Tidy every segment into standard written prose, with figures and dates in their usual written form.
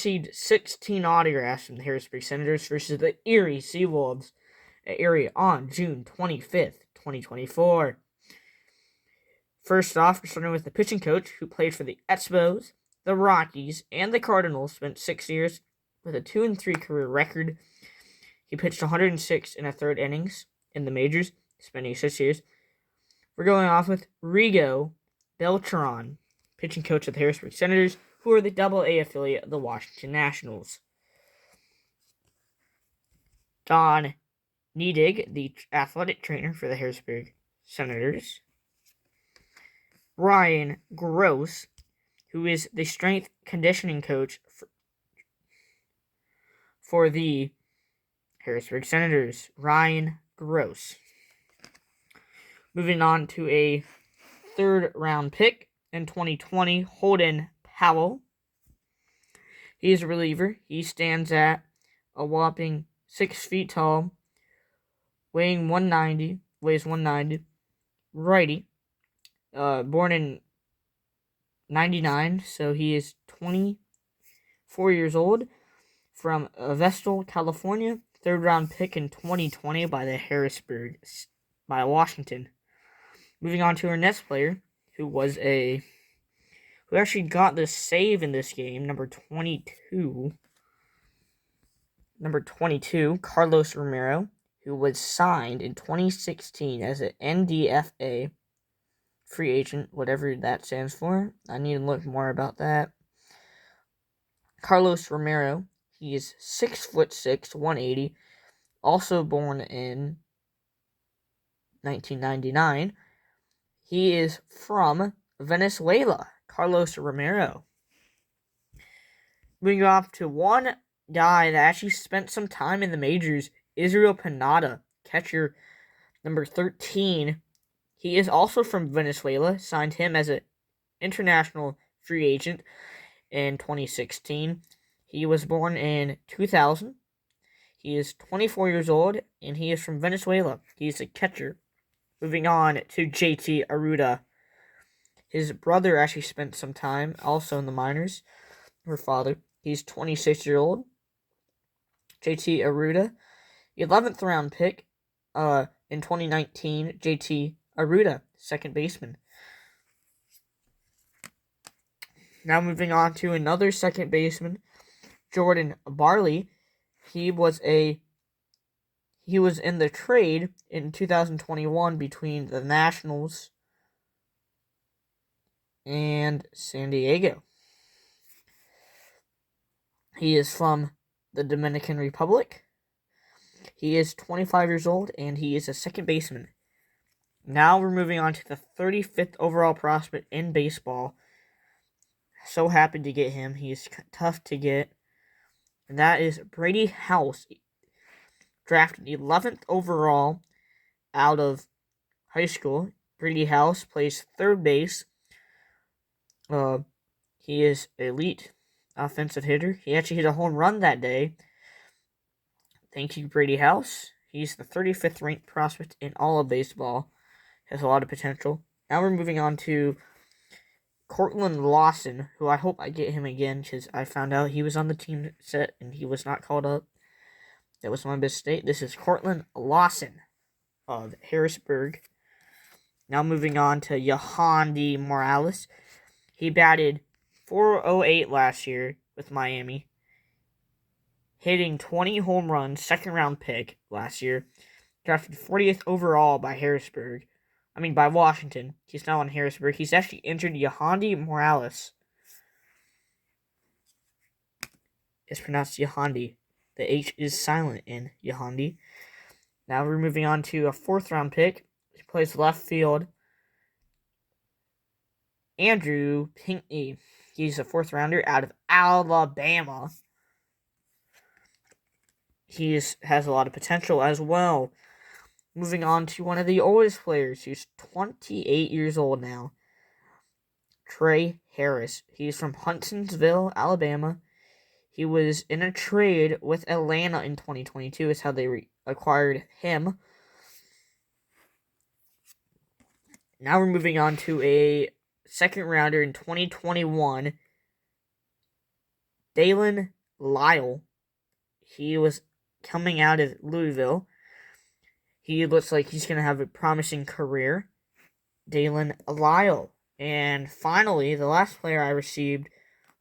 received 16 autographs from the Harrisburg Senators versus the Erie Seawolves at Erie on June 25th, 2024. First off, we're starting with the pitching coach who played for the Expos, the Rockies, and the Cardinals, spent 6 years with a 2-3 career record. He pitched 106 and a third innings in the majors, spending 6 years. We're going off with Rigo Beltran, pitching coach of the Harrisburg Senators, who are the Double-A affiliate of the Washington Nationals. Don Nedig, the athletic trainer for the Harrisburg Senators. Ryan Gross, who is the strength conditioning coach for the Harrisburg Senators. Ryan Gross. Moving on to a third-round pick in 2020, Holden Powell. He is a reliever. He stands at a whopping 6 feet tall, weighs 190, righty. Born in 99, so he is 24 years old, from Vestal, California. Third-round pick in 2020 by Washington. Moving on to our next player, who actually got the save in this game, number 22, Carlos Romero, who was signed in 2016 as an NDFA free agent, whatever that stands for. I need to look more about that. Carlos Romero, he is 6'6", 180, also born in 1999. He is from Venezuela, Carlos Romero. Moving off to one guy that actually spent some time in the majors, Israel Pineda, catcher number 13. He is also from Venezuela, signed him as an international free agent in 2016. He was born in 2000. He is 24 years old, and he is from Venezuela. He's a catcher. Moving on to JT Aruda. His brother actually spent some time also in the minors. Her father. He's 26 years old. JT Aruda. 11th round pick in 2019. JT Aruda, second baseman. Now moving on to another second baseman, Jordan Barley. He was in the trade in 2021 between the Nationals and San Diego. He is from the Dominican Republic. He is 25 years old, and he is a second baseman. Now we're moving on to the 35th overall prospect in baseball. So happy to get him. He is tough to get. And that is Brady House, drafted 11th overall out of high school. Brady House plays third base. He is elite offensive hitter. He actually hit a home run that day. Thank you, Brady House. He's the 35th ranked prospect in all of baseball. Has a lot of potential. Now we're moving on to Cortland Lawson, who I hope I get him again, because I found out he was on the team set and he was not called up. That was my mistake. This is Cortland Lawson of Harrisburg. Now moving on to Yohandy Morales. He batted .408 last year with Miami, hitting 20 home runs, second round pick last year. Drafted 40th overall by Washington. He's now on Harrisburg. He's actually injured. Yohandy Morales. It's pronounced Yohandy. The H is silent in Yohandy. Now we're moving on to a 4th round pick. He plays left field. Andrew Pinckney. He's a 4th rounder out of Alabama. He has a lot of potential as well. Moving on to one of the oldest players, who's 28 years old now. Trey Harris. He's from Huntsville, Alabama. He was in a trade with Atlanta in 2022, is how they acquired him. Now we're moving on to a second rounder in 2021. Dalen Lyle. He was coming out of Louisville. He looks like he's going to have a promising career. Dalen Lyle. And finally, the last player I received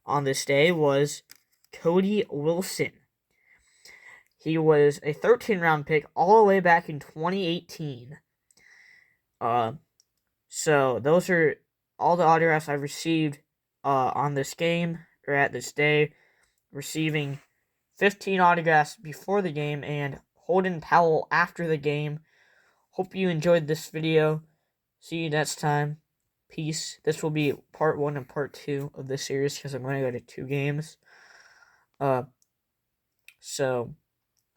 on this day was Cody Wilson. He was a 13th-round pick all the way back in 2018. So those are all the autographs I've received on this game, or at this day. Receiving 15 autographs before the game and Holden Powell after the game. Hope you enjoyed this video. See you next time. Peace. This will be part 1 and part 2 of this series because I'm going to go to 2 games. So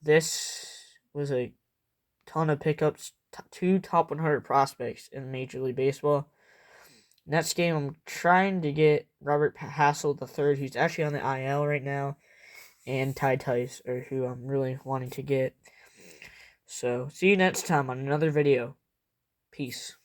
this was a ton of pickups. 2 top 100 prospects in Major League Baseball. Next game, I'm trying to get Robert Hassel III, who's actually on the IL right now, and Ty Tice, or who I'm really wanting to get. So, see you next time on another video. Peace.